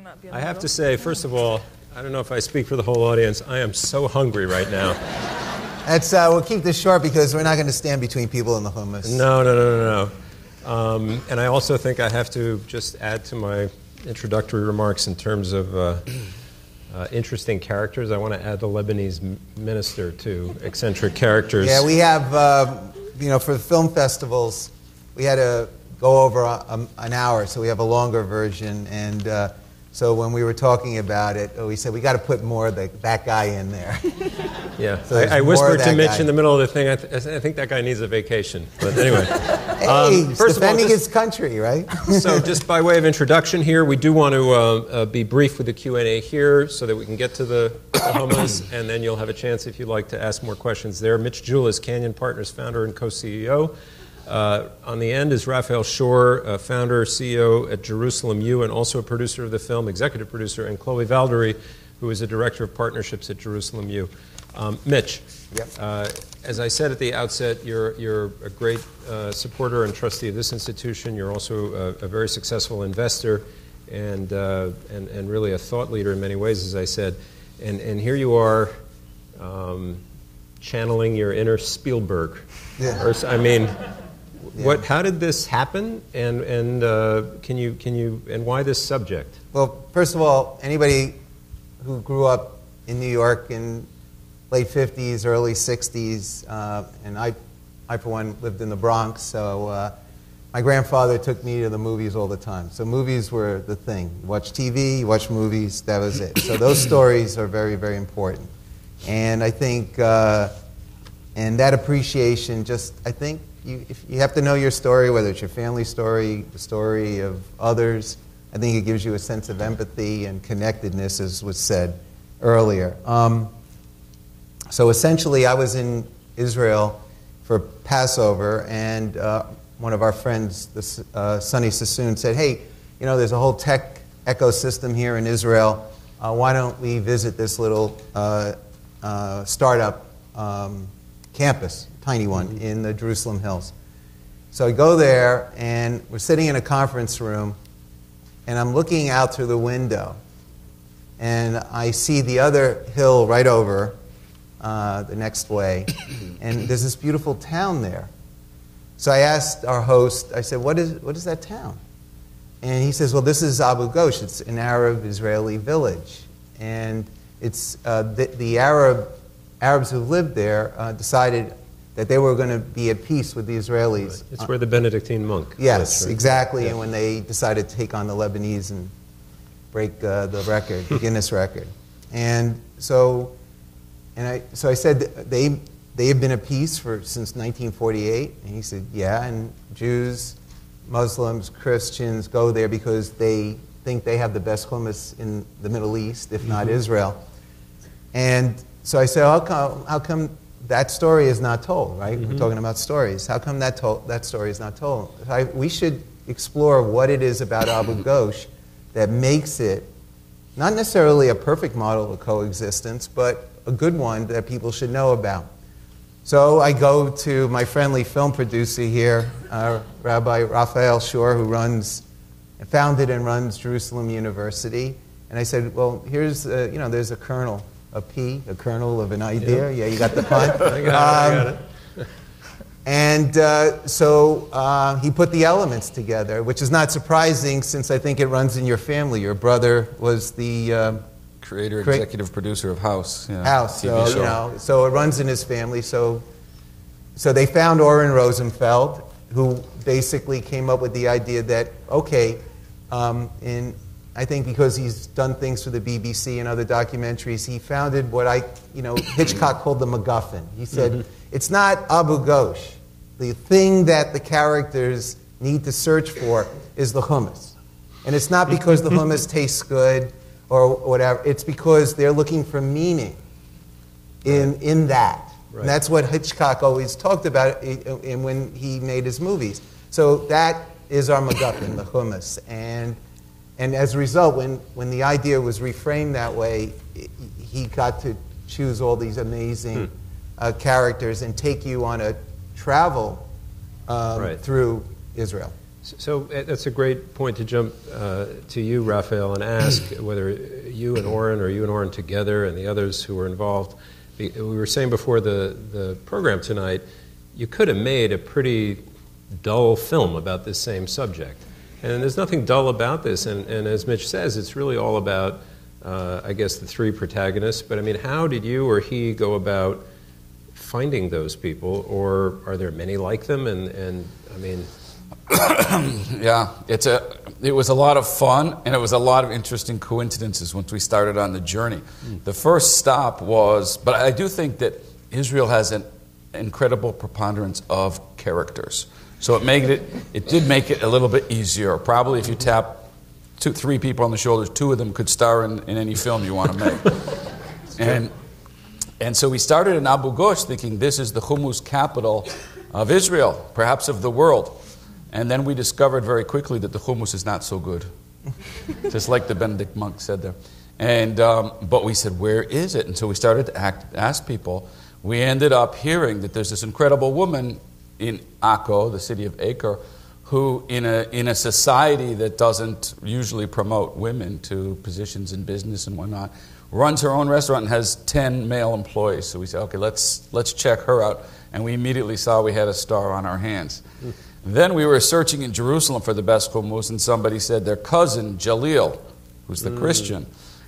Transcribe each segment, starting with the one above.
not be in the I have middle. to say, first of all, I don't know if I speak for the whole audience, I am so hungry right now. That's, we'll keep this short because we're not going to stand between people and the hummus. No. And I also think I have to just add to my introductory remarks in terms of interesting characters. I want to add the Lebanese minister to eccentric characters. Yeah, we have, for the film festivals, we had to go over an hour, so we have a longer version. And so when we were talking about it, we said we got to put more of that guy in there. Yeah, So I whispered to Mitch guy in the middle of the thing, I think that guy needs a vacation. But anyway. Hey, he's defending his country, right? So just by way of introduction here, we do want to be brief with the Q&A here so that we can get to the hummus, and then you'll have a chance, if you'd like, to ask more questions there. Mitch Julis, Canyon Partners founder and co-CEO. On the end is Raphael Shore, founder, CEO at Jerusalem U, and also a producer of the film, executive producer, and Chloé Valdary, who is a director of partnerships at Jerusalem U. Mitch, yep. As I said at the outset, you're a great supporter and trustee of this institution. You're also a very successful investor and really a thought leader in many ways, as I said. And here you are channeling your inner Spielberg. Yeah. How did this happen, and can you and why this subject? Well, first of all, anybody who grew up in New York in late 50s, early 60s, and I for one lived in the Bronx, so my grandfather took me to the movies all the time. So movies were the thing. You watch TV, you watch movies, that was it. So those stories are very, very important. And I think, and that appreciation I think if you have to know your story, whether it's your family story, the story of others, I think it gives you a sense of empathy and connectedness, as was said earlier. So essentially, I was in Israel for Passover, and one of our friends, Sonny Sassoon, said, hey, there's a whole tech ecosystem here in Israel. Why don't we visit this little startup campus, tiny one, in the Jerusalem Hills. So I go there, and we're sitting in a conference room, and I'm looking out through the window, and I see the other hill right over the next way, and there's this beautiful town there. So I asked our host, I said, what is that town? And he says, well, this is Abu Ghosh. It's an Arab-Israeli village. And it's the Arabs who lived there decided that they were going to be at peace with the Israelis. Right. It's where the Benedictine monk. Yes, right? exactly. Yeah. And when they decided to take on the Lebanese and break the record, the Guinness record. And so I said, they have been at peace since 1948? And he said, yeah, and Jews, Muslims, Christians go there because they think they have the best hummus in the Middle East, if not Israel. And so I said, how come that story is not told, right? We're talking about stories. How come that story is not told? We should explore what it is about Abu Ghosh that makes it not necessarily a perfect model of coexistence, but a good one that people should know about. So I go to my friendly film producer here, Rabbi Raphael Shore, who founded and runs Jerusalem University. And I said, well, here's, there's a kernel, a kernel of an idea. Yeah, you got the pun. I got it. And so he put the elements together, which is not surprising since I think it runs in your family. Your brother was the creator, executive producer of House. Yeah, House, TV so, show. So it runs in his family. So they found Oren Rosenfeld, who basically came up with the idea that, okay, I think because he's done things for the BBC and other documentaries, he founded what Hitchcock called the MacGuffin. He said, it's not Abu Ghosh. The thing that the characters need to search for is the hummus. And it's not because the hummus tastes good or whatever. It's because they're looking for meaning in that. Right. And that's what Hitchcock always talked about when he made his movies. So that is our MacGuffin, the hummus. And as a result, when the idea was reframed that way, he got to choose all these amazing characters and take you on a travel through Israel. So that's a great point to jump to you, Raphael, and ask whether you and Oren together and the others who were involved. We were saying before the program tonight, you could have made a pretty dull film about this same subject. And there's nothing dull about this. And as Mitch says, it's really all about, I guess, the three protagonists. But I mean, how did you or he go about finding those people? Or are there many like them? And I mean... Yeah, it was a lot of fun, and it was a lot of interesting coincidences once we started on the journey. The first stop was, but I do think that Israel has an incredible preponderance of characters. So it did make it a little bit easier. Probably if you tap three people on the shoulders, two of them could star in any film you want to make. And so we started in Abu Ghosh thinking this is the hummus capital of Israel, perhaps of the world. And then we discovered very quickly that the hummus is not so good, just like the Benedict monk said there. And but we said, where is it? And so we started to ask people. We ended up hearing that there's this incredible woman in Akko, the city of Acre, who in a society that doesn't usually promote women to positions in business and whatnot, runs her own restaurant and has 10 male employees. So we said, okay, let's check her out. And we immediately saw we had a star on our hands. Then we were searching in Jerusalem for the best hummus, and somebody said their cousin, Jalil, who's the Christian,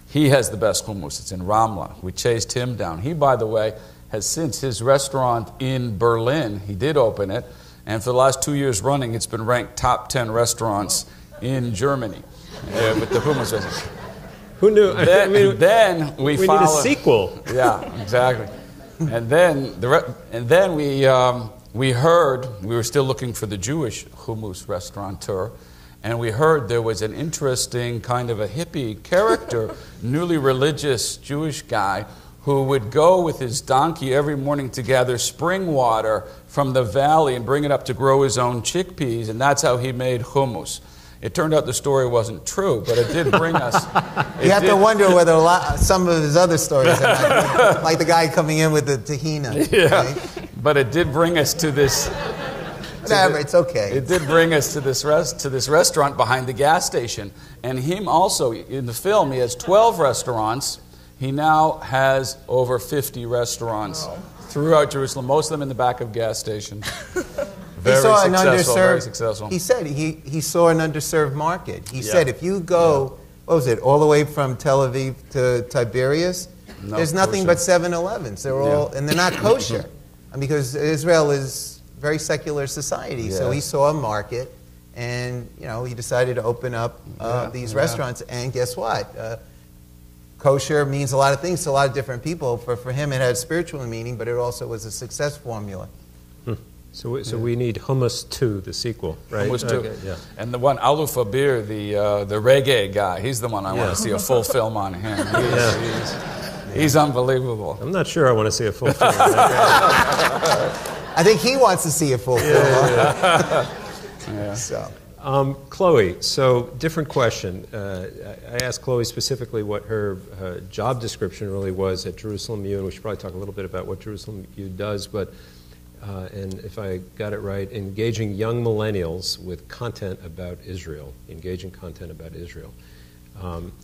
he has the best hummus. It's in Ramla. We chased him down. He, by the way, has since his restaurant in Berlin, he did open it, and for the last 2 years running, it's been ranked top 10 restaurants in Germany with the hummus restaurant. Who knew? Then we need a sequel. Yeah, exactly. And then we heard, we were still looking for the Jewish hummus restaurateur, and we heard there was an interesting kind of a hippie character, newly religious Jewish guy, who would go with his donkey every morning to gather spring water from the valley and bring it up to grow his own chickpeas, and that's how he made hummus. It turned out the story wasn't true, but it did bring us... You have to wonder whether some of his other stories are not, like the guy coming in with the tahina. Yeah, right? But it did bring us to this... Whatever, it's okay. It did bring us to this restaurant behind the gas station. And him also, in the film, he has 12 restaurants. He now has over 50 restaurants throughout Jerusalem, most of them in the back of gas stations. Very successful. He said he saw an underserved market. He said if you go, what was it, all the way from Tel Aviv to Tiberias, there's nothing but 7-Elevens. They're all, and they're not kosher, because Israel is a very secular society. So he saw a market, and he decided to open up these restaurants. And guess what? Kosher means a lot of things to a lot of different people. For him, it had a spiritual meaning, but it also was a success formula. So we need Hummus 2, the sequel, right? Hummus 2. Okay, and the one, Aluf Abir, the reggae guy, he's the one I want to see a full film on him. He's unbelievable. I'm not sure I want to see a full film. I think he wants to see a full film. So. Chloé, so different question. I asked Chloé specifically what her job description really was at Jerusalem U, and we should probably talk a little bit about what Jerusalem U does, but and if I got it right, engaging young millennials with content about Israel, engaging content about Israel.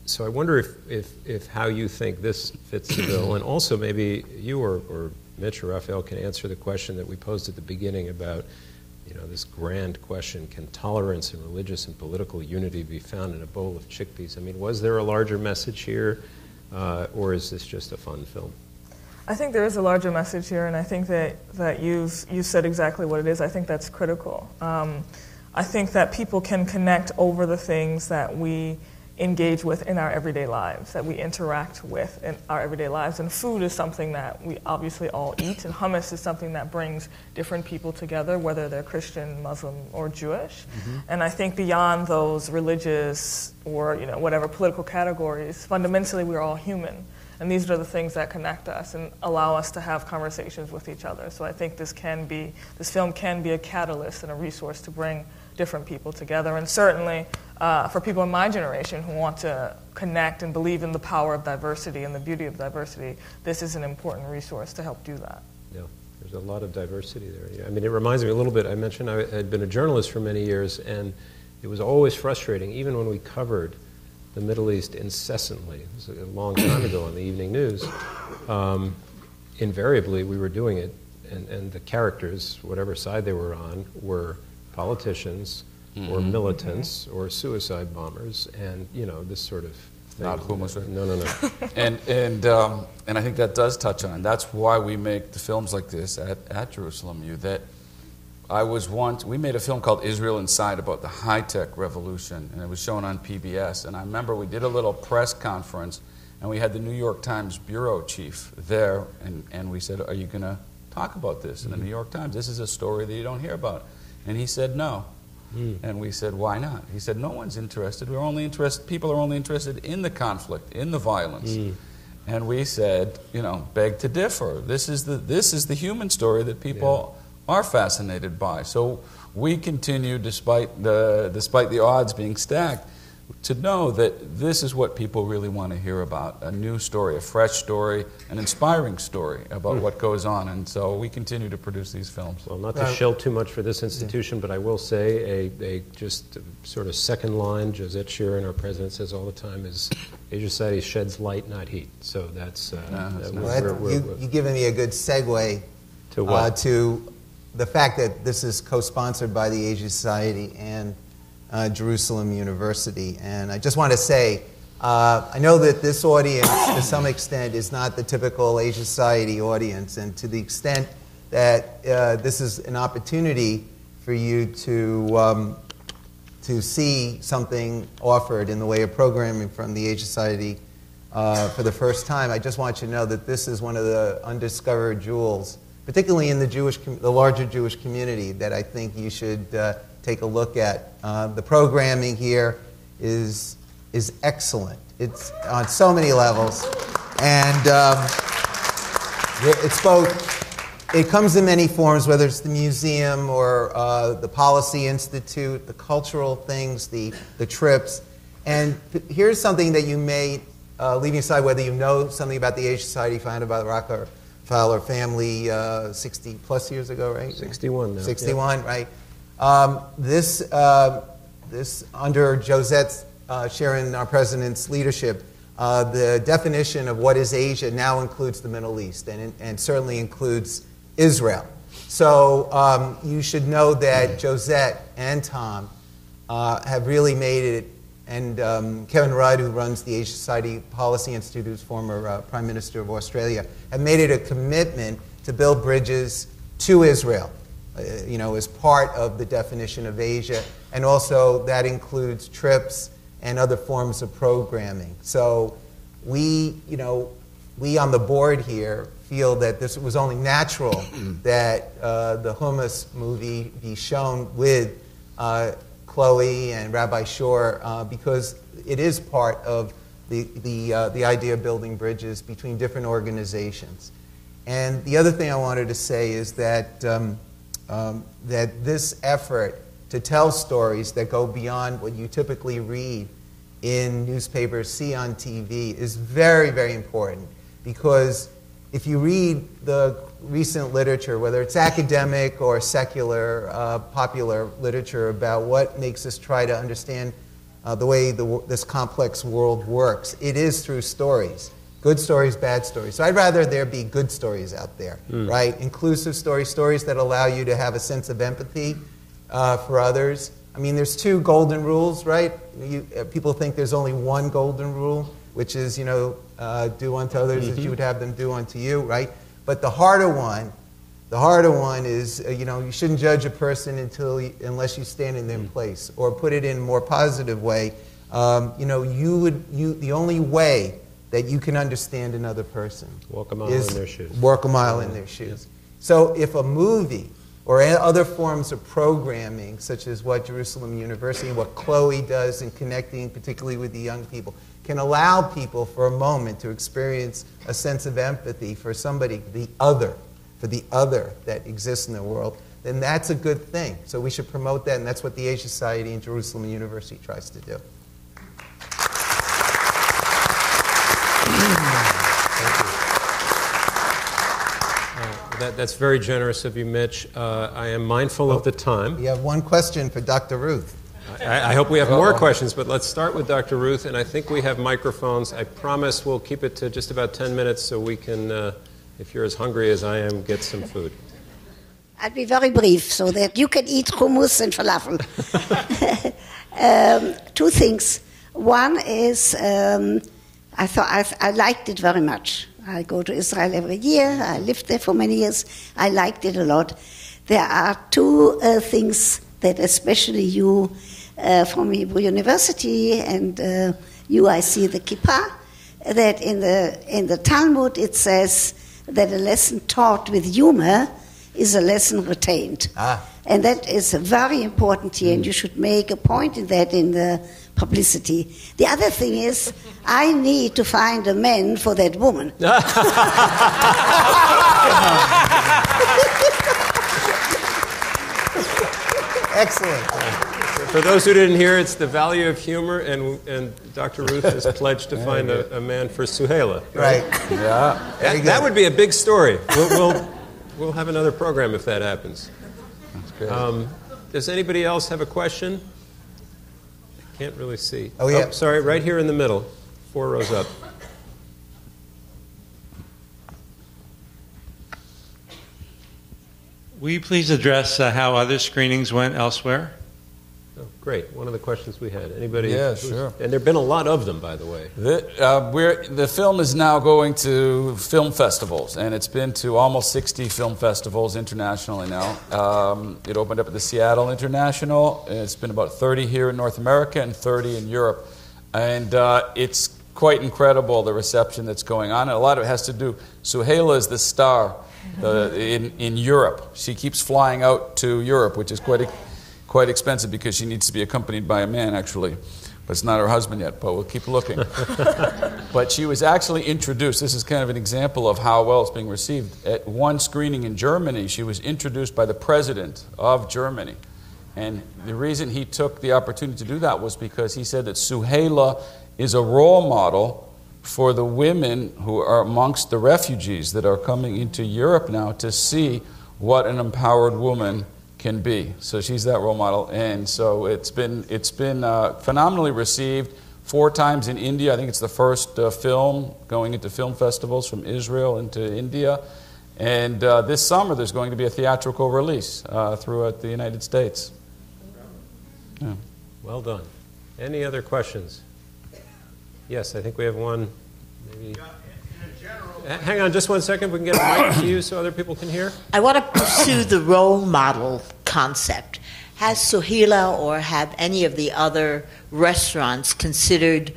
So I wonder if how you think this fits the bill, and also maybe you or Mitch or Raphael can answer the question that we posed at the beginning about this grand question: can tolerance and religious and political unity be found in a bowl of chickpeas? I mean, was there a larger message here, or is this just a fun film? I think there is a larger message here, and I think that you said exactly what it is. I think that's critical. I think that people can connect over the things that we engage with in our everyday lives, that we interact with in our everyday lives. And food is something that we obviously all eat, and hummus is something that brings different people together, whether they're Christian, Muslim, or Jewish. And I think beyond those religious or whatever political categories, fundamentally we're all human. And these are the things that connect us and allow us to have conversations with each other. So I think this film can be a catalyst and a resource to bring different people together. And certainly for people in my generation who want to connect and believe in the power of diversity and the beauty of diversity, this is an important resource to help do that. Yeah. There's a lot of diversity there. I mean, it reminds me a little bit, I mentioned I had been a journalist for many years, and it was always frustrating, even when we covered the Middle East incessantly. It was a long time ago on the evening news. Invariably, we were doing it, and the characters, whatever side they were on, were politicians or militants or suicide bombers, and, you know, this sort of thing. Not Hummus, right? No. And I think that does touch on it. That's why we make the films like this at Jerusalem U. That we made a film called Israel Inside about the high-tech revolution, and it was shown on PBS. And I remember we did a little press conference, and we had the New York Times bureau chief there, and we said, "Are you going to talk about this in the New York Times? This is a story that you don't hear about." And he said, "No." And we said, "Why not?" He said, "No one's interested. People are only interested in the conflict, in the violence." And we said, beg to differ. This is the human story that people are fascinated by. So we continue, despite the odds being stacked, to know that this is what people really want to hear about, a new story, a fresh story, an inspiring story about what goes on. And so we continue to produce these films. Well, not to shill too much for this institution, but I will say a just sort of second line, Josette Sheeran, our president, says all the time, is Asia Society sheds light, not heat. So that's... you've given me a good segue to what? To the fact that this is co-sponsored by the Asia Society and Jerusalem University. And I just want to say, I know that this audience, to some extent, is not the typical Asia Society audience, and to the extent that this is an opportunity for you to see something offered in the way of programming from the Asia Society for the first time, I just want you to know that this is one of the undiscovered jewels, particularly in the larger Jewish community, that I think you should take a look at. The programming here is excellent. It's on so many levels, and it's both. It comes in many forms, whether it's the museum or the Policy Institute, the cultural things, the trips. And here's something that you may, leaving aside whether you know something about the Asia Society founded by the Rockefeller family 60 plus years ago, right? 61 now. 61, yeah. Right. This under Josette Sheeran, our president's leadership, the definition of what is Asia now includes the Middle East and certainly includes Israel. So you should know that Josette and Tom have really made it, and Kevin Rudd, who runs the Asia Society Policy Institute, who's former Prime Minister of Australia, have made it a commitment to build bridges to Israel. As part of the definition of Asia, and also that includes trips and other forms of programming. So we on the board here feel that this was only natural that the Hummus movie be shown with Chloé and Raphael Shore because it is part of the idea of building bridges between different organizations. And the other thing I wanted to say is that that this effort to tell stories that go beyond what you typically read in newspapers, see on TV, is very, very important. Because if you read the recent literature, whether it's academic or secular, popular literature about what makes us try to understand the way this complex world works, it is through stories. Good stories, bad stories. So I'd rather there be good stories out there, right? Inclusive stories, stories that allow you to have a sense of empathy for others. I mean, there's two golden rules, right? People think there's only one golden rule, which is, do unto others as you would have them do unto you, right? But the harder one is, you shouldn't judge a person unless you stand in their place, or put it in a more positive way. The only way that you can understand another person. Walk a mile in their shoes. Walk a mile in their shoes. So if a movie or other forms of programming, such as what Jerusalem University and what Chloé does in connecting particularly with the young people, can allow people for a moment to experience a sense of empathy for somebody, for the other that exists in the world, then that's a good thing. So we should promote that, and that's what the Asia Society and Jerusalem University tries to do. That's very generous of you, Mitch. I am mindful of the time. We have one question for Dr. Ruth. I hope we have more questions, but let's start with Dr. Ruth, and I think we have microphones. I promise we'll keep it to just about 10 minutes so we can, if you're as hungry as I am, get some food. I'll be very brief so that you can eat hummus and falafel. Two things. One is I liked it very much. I go to Israel every year. I lived there for many years. I liked it a lot. There are two things that especially you from Hebrew University and you, I see the kippah, that in the Talmud it says that a lesson taught with humor is a lesson retained. And that is very important here, and you should make a point in that in the publicity. The other thing is, I need to find a man for that woman. Excellent. For those who didn't hear, it's the value of humor, and Dr. Ruth has pledged to find a man for Suhaila. Right. Yeah. That would be a big story. We'll have another program if that happens. That's great. Does anybody else have a question? I can't really see. Oh, yeah. Sorry, right here in the middle, 4 rows up. Will you please address how other screenings went elsewhere? Oh, great. One of the questions we had. Anybody? Yeah, sure. And there have been a lot of them, by the way. The film is now going to film festivals, and it's been to almost 60 film festivals internationally now. It opened up at the Seattle International. It's been about 30 here in North America and 30 in Europe. And it's quite incredible, the reception that's going on. And a lot of it has to do, Suhaila is the star in Europe. She keeps flying out to Europe, which is quite expensive because she needs to be accompanied by a man, actually. But it's not her husband yet, but we'll keep looking. But she was actually introduced. This is kind of an example of how well it's being received. At one screening in Germany, she was introduced by the president of Germany. And the reason he took the opportunity to do that was because he said that Suhaila is a role model for the women who are amongst the refugees that are coming into Europe now to see what an empowered woman can be. So she's that role model, and so it's been phenomenally received. 4 times in India. I think it's the first film going into film festivals from Israel into India. And this summer there's going to be a theatrical release throughout the United States. Yeah. Well done. Any other questions? Yes, I think we have one. Maybe. Hang on just one second. We can get a mic to you so other people can hear. I want to pursue the role model concept. Has Suhaila or have any of the other restaurants considered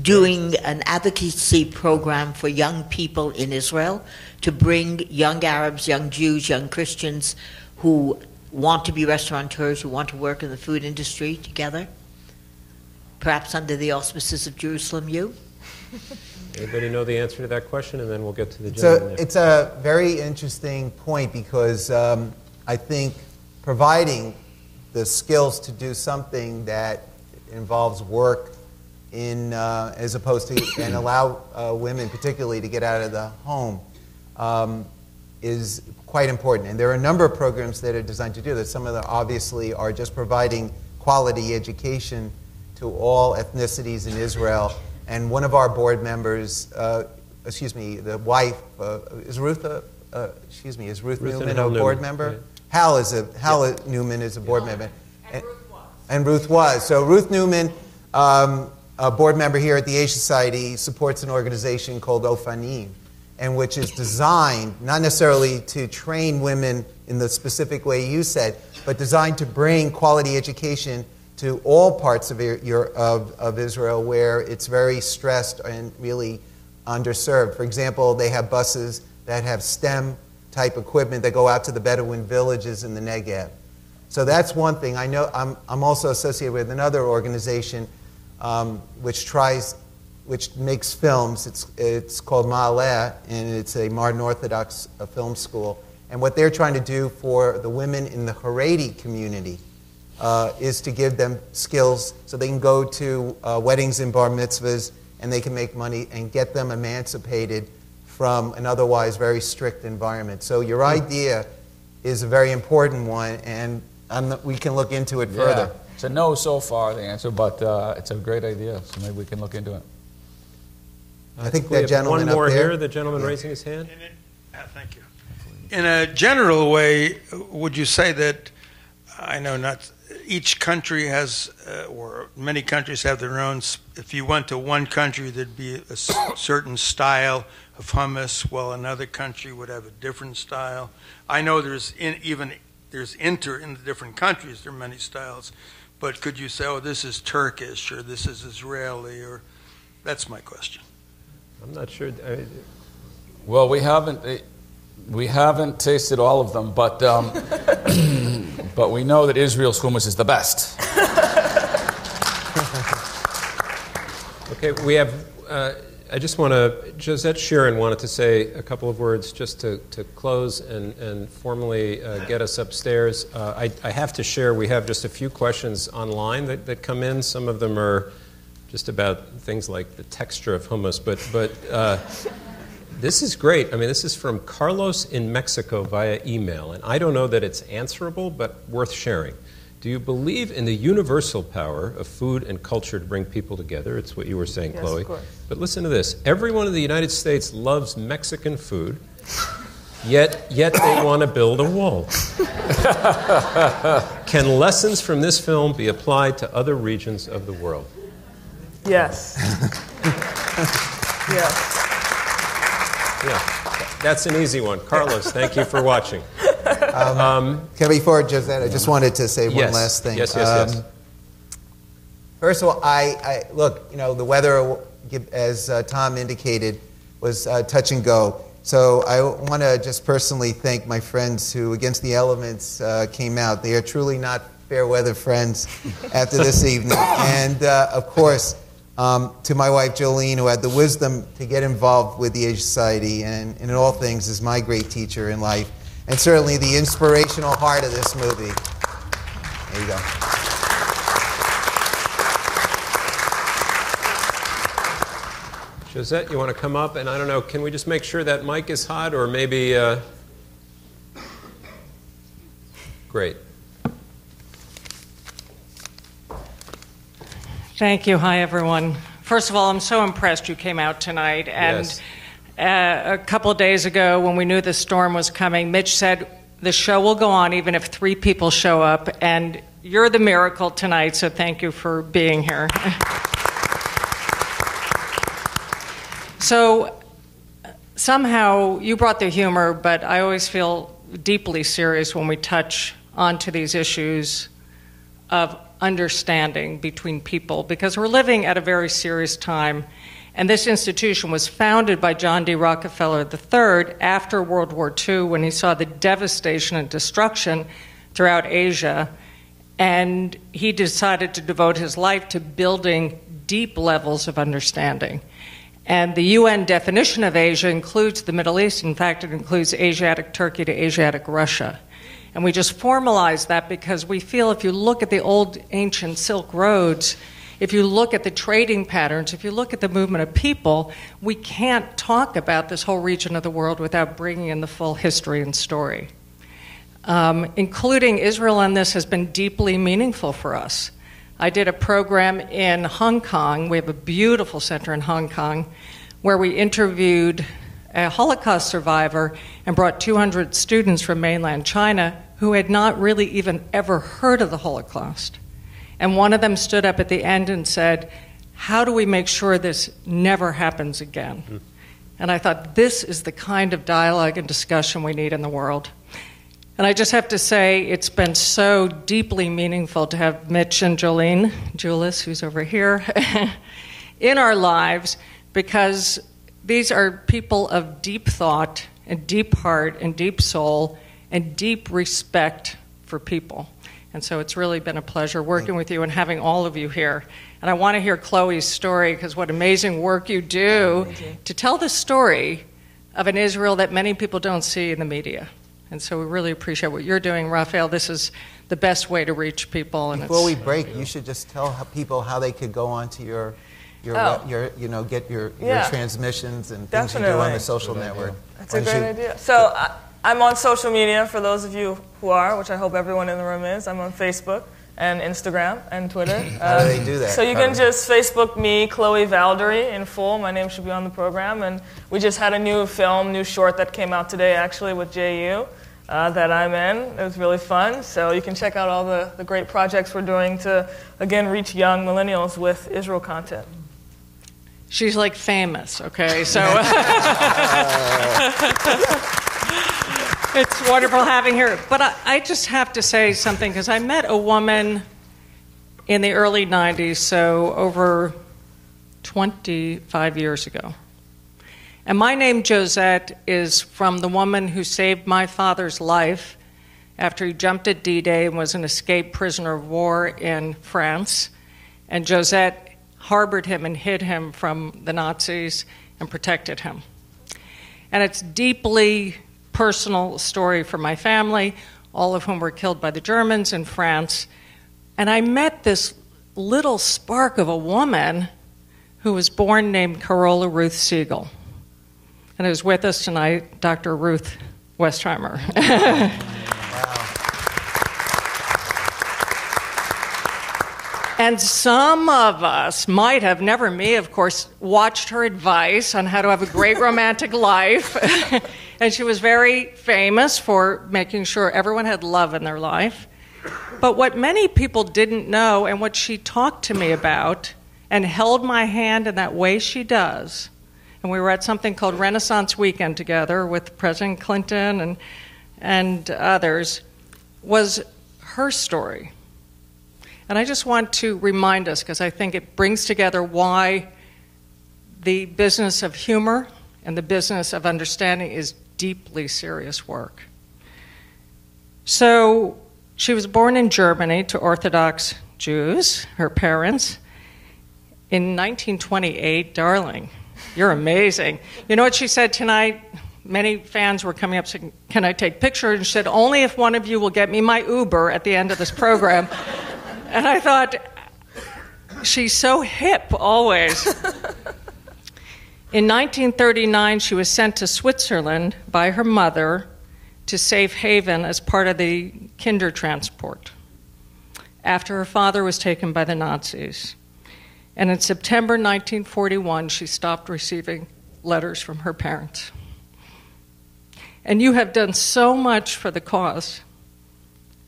doing an advocacy program for young people in Israel to bring young Arabs, young Jews, young Christians who want to be restaurateurs, who want to work in the food industry together? Perhaps under the auspices of Jerusalem U? Anybody know the answer to that question? And then we'll get to the gentleman. It's a very interesting point because I think providing the skills to do something that involves work in as opposed to and allow women particularly to get out of the home is quite important. And there are a number of programs that are designed to do this. Some of them obviously are just providing quality education to all ethnicities in Israel. And one of our board members, the wife, is Ruth Newman a board member? Yeah. Hal Newman is a board member. And Ruth was. So Ruth Newman, a board member here at the Asia Society, supports an organization called Ofanim, and which is designed not necessarily to train women in the specific way you said, but designed to bring quality education to all parts of Israel where it's very stressed and really underserved. For example, they have buses that have STEM-type equipment that go out to the Bedouin villages in the Negev. So that's one thing. I know I'm also associated with another organization which makes films. It's called Ma'aleh, and it's a modern Orthodox film school. And what they're trying to do for the women in the Haredi community is to give them skills so they can go to weddings and bar mitzvahs and they can make money and get them emancipated from an otherwise very strict environment. So your idea is a very important one, and we can look into it further. It's a no so far, the answer, but it's a great idea, so maybe we can look into it. I think we that have gentleman one more up there. here, the gentleman raising his hand. Thank you. In a general way, would you say that, I know not each country has, or many countries have their own, if you went to one country, there'd be a certain style of hummus, while another country would have a different style. I know there's in the different countries, there are many styles, but could you say, oh, this is Turkish, or this is Israeli, or that's my question. I'm not sure. Well, we haven't tasted all of them, but but we know that Israel's hummus is the best. Okay, we have. I just want to. Josette Sheeran wanted to say a couple of words just to close and formally get us upstairs. I have to share. We have just a few questions online that come in. Some of them are just about things like the texture of hummus, but this is great. I mean, this is from Carlos in Mexico via email, and I don't know that it's answerable, but worth sharing. Do you believe in the universal power of food and culture to bring people together? It's what you were saying, Yes, Chloe. of course. But listen to this. Everyone in the United States loves Mexican food, yet they want to build a wall. Can lessons from this film be applied to other regions of the world? Yes. Yes. Yeah, that's an easy one. Carlos, thank you for watching. Before Josette, I just wanted to say one last thing. Yes. First of all, I look, the weather, as Tom indicated, was touch and go. So I want to just personally thank my friends who, against the elements, came out. They are truly not fair weather friends after this evening. And, of course, to my wife, Jolene, who had the wisdom to get involved with the Asia Society and in all things is my great teacher in life. And certainly the inspirational heart of this movie. There you go. Josette, you want to come up? And I don't know, can we just make sure that mic is hot or maybe... Great. Thank you. Hi, everyone. First of all, I'm so impressed you came out tonight. And Yes. A couple of days ago, when we knew the storm was coming, Mitch said, the show will go on even if 3 people show up. And you're the miracle tonight, so thank you for being here. So somehow you brought the humor, but I always feel deeply serious when we touch onto these issues of understanding between people, because we're living at a very serious time. And this institution was founded by John D. Rockefeller III after World War II, when he saw the devastation and destruction throughout Asia. And he decided to devote his life to building deep levels of understanding. And the UN definition of Asia includes the Middle East. In fact, it includes Asiatic Turkey to Asiatic Russia. And we just formalize that because we feel if you look at the old ancient Silk Roads, if you look at the trading patterns, if you look at the movement of people, we can't talk about this whole region of the world without bringing in the full history and story. Including Israel in this has been deeply meaningful for us. I did a program in Hong Kong. We have a beautiful center in Hong Kong where we interviewed a Holocaust survivor and brought 200 students from mainland China who had not really even ever heard of the Holocaust. And one of them stood up at the end and said, how do we make sure this never happens again? Mm-hmm. And I thought, this is the kind of dialogue and discussion we need in the world. And I just have to say, it's been so deeply meaningful to have Mitch and Jolene Julis, who's over here, in our lives, because these are people of deep thought and deep heart and deep soul and deep respect for people. And so it's really been a pleasure working with you and having all of you here. And I want to hear Chloe's story, because what amazing work you do to tell the story of an Israel that many people don't see in the media. And so we really appreciate what you're doing, Raphael. This is the best way to reach people. And Before we break, you should just tell people how they could go onto your get your transmissions and things you do on the social network. That's a great idea. So I'm on social media, for those of you who are, which I hope everyone in the room is. I'm on Facebook and Instagram and Twitter. How do they do that? So you can just Facebook me, Chloé Valdary, in full. My name should be on the program. And we just had a new short that came out today, actually, with JU that I'm in. It was really fun. So you can check out all the great projects we're doing to, again, reach young millennials with Israel content. She's like famous, okay? So it's wonderful having her. But I just have to say something, because I met a woman in the early 90s, so over 25 years ago. And my name, Josette, is from the woman who saved my father's life after he jumped at D-Day and was an escaped prisoner of war in France. And Josette harbored him and hid him from the Nazis and protected him. And it's deeply personal story for my family, all of whom were killed by the Germans in France. And I met this little spark of a woman who was born named Carola Ruth Siegel. And who's with us tonight, Dr. Ruth Westheimer. And some of us might have, never me, of course, watched her advice on how to have a great romantic life. And she was very famous for making sure everyone had love in their life. But what many people didn't know, and what she talked to me about, and held my hand in that way she does, and we were at something called Renaissance Weekend together with President Clinton and others, was her story. And I just want to remind us, because I think it brings together why the business of humor and the business of understanding is deeply serious work. So she was born in Germany to Orthodox Jews, her parents, in 1928. Darling, you're amazing. You know what she said tonight? Many fans were coming up saying, "Can I take pictures?" And she said, "Only if one of you will get me my Uber at the end of this program." And I thought, she's so hip always. In 1939, she was sent to Switzerland by her mother to safe haven as part of the Kindertransport after her father was taken by the Nazis. And in September 1941, she stopped receiving letters from her parents. And you have done so much for the cause.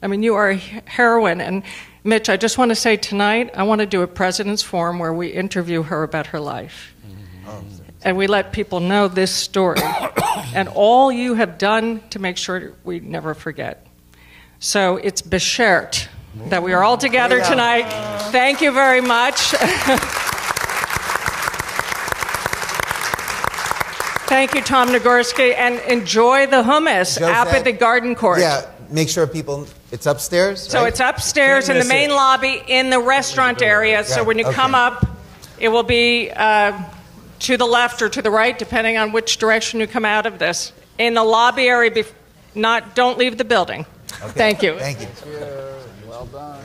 I mean, you are a heroine. And Mitch, I just want to say tonight, I want to do a President's Forum where we interview her about her life. And we let people know this story. And all you have done to make sure we never forget. So it's beshert that we are all together tonight. Thank you very much. Thank you, Tom Nagorski. And enjoy the hummus up at the garden court. Yeah, make sure people... It's upstairs, So right? it's upstairs in the main lobby in the restaurant area. So when you come up, it will be to the left or to the right, depending on which direction you come out of this. In the lobby area, don't leave the building. Okay. Thank you. Thank you. Well done.